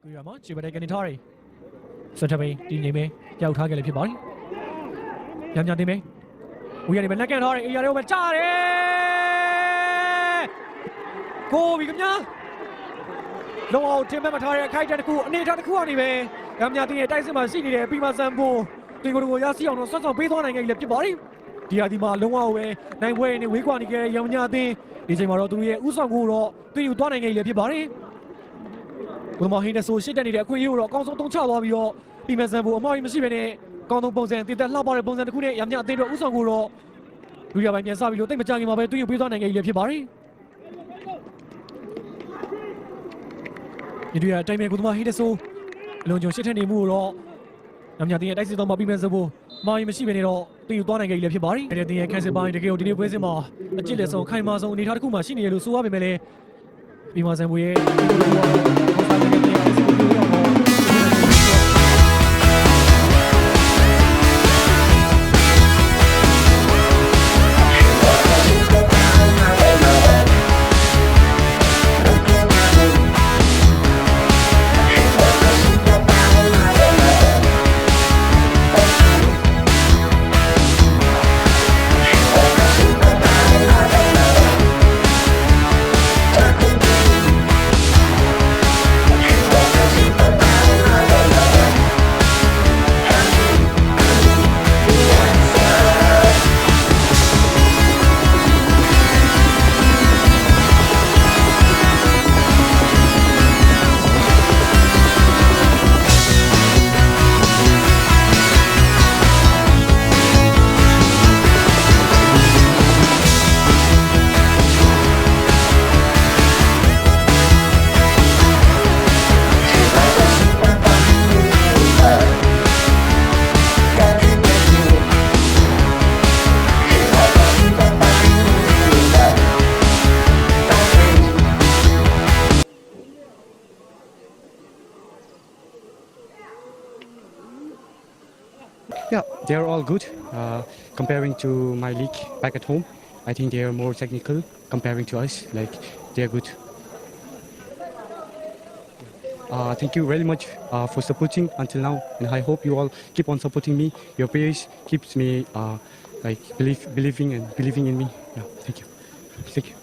တွေ့ရမှာခြေပတဲ့ကနေထားတယ်စက်တပိန်ဒီနေမယ်ကြောက်ထားခဲ့လည်းဖြစ်ပါတယ်ညံ့ညံ့တင်မယ်ဦးရနေမယ်လက်ကန်ထားတယ်အေးရတဲ့ဟိုမှာကြားတယ်ကိုဘီကမြလုံအောင်တင်မဲ့မထားတဲ့အခိုက်အတန့်တစ်ခုအနေထားတစ်ခုအနေပဲညံ့ညံ့တင်ရဲ့တိုက်စစ်မှာရှိနေတယ်ပြီးမှစံဖို့တင်ကိုယ်ကိုရစီအောင်တော့ဆွတ်ဆွတ်ပေးသွားနိုင်ခဲ့လည်းဖြစ်ပါတယ်ဒီဟာဒီမှာလုံအောင်ပဲနိုင်ပွဲနေဝေးကွာနေခဲ့တဲ့ညံ့ညံ့တင်ဒီချိန်မှာတော့သူရဲ့ဥဆောင်ကိုတော့သူယူသွားနိုင်ခဲ့လည်းဖြစ်ပါတယ်ဘုံမဟင်းတဲ့ဆိုရှစ်တက်နေတဲ့အခွင့်အရေးကိုတော့အကောင်းဆုံးတုံးချသွားပြီးတော့ပြီးမဲ့စံဖို့အမှားကြီးမရှိဘဲနဲ့ကောင်းဆုံးပုံစံတည်သက်လှပတဲ့ပုံစံတစ်ခုနဲ့ညံ့ညံ့အသေးတော့ဥဆောင်ကိုတော့ဒုတိယပိုင်းပြန်စပြီးလို့တိတ်မကြခင်မှာပဲသူယူပေးသွားနိုင်ခဲ့လည်းဖြစ်ပါတယ်ဒီတွေ့ရအတိုင်းပဲဘုံမဟင်းတဲ့ဆိုအလုံးကျုံရှစ်ထက်နေမှုကိုတော့ညံ့ညံ့တင်ရဲ့တိုက်စစ်တော့မပြီးမဲ့စံဖို့အမှားကြီးမရှိဘဲနဲ့တော့သူယူသွားနိုင်ခဲ့လည်းဖြစ်ပါတယ်အဲ့ဒီတင်ရဲ့ခန်းစစ်ပိုင်းတကယ်ကိုဒီနေ့ပွဲစဉ်မှာအကျစ်လက်ဆုံးခိုင်မာဆုံးအနေထားတစ်ခုမှရှိနေရလို့ဆိုရပေမဲ့လည်းပြီးမှစံဖို့ရဲ့Yeah, they're all good. Comparing to my league back at home, I think they are more technical comparing to us. Like, they're good. Thank you very much for supporting until now, and I hope you all keep on supporting me. Your prayers keeps me like believing in me. Yeah, thank you. Thank you.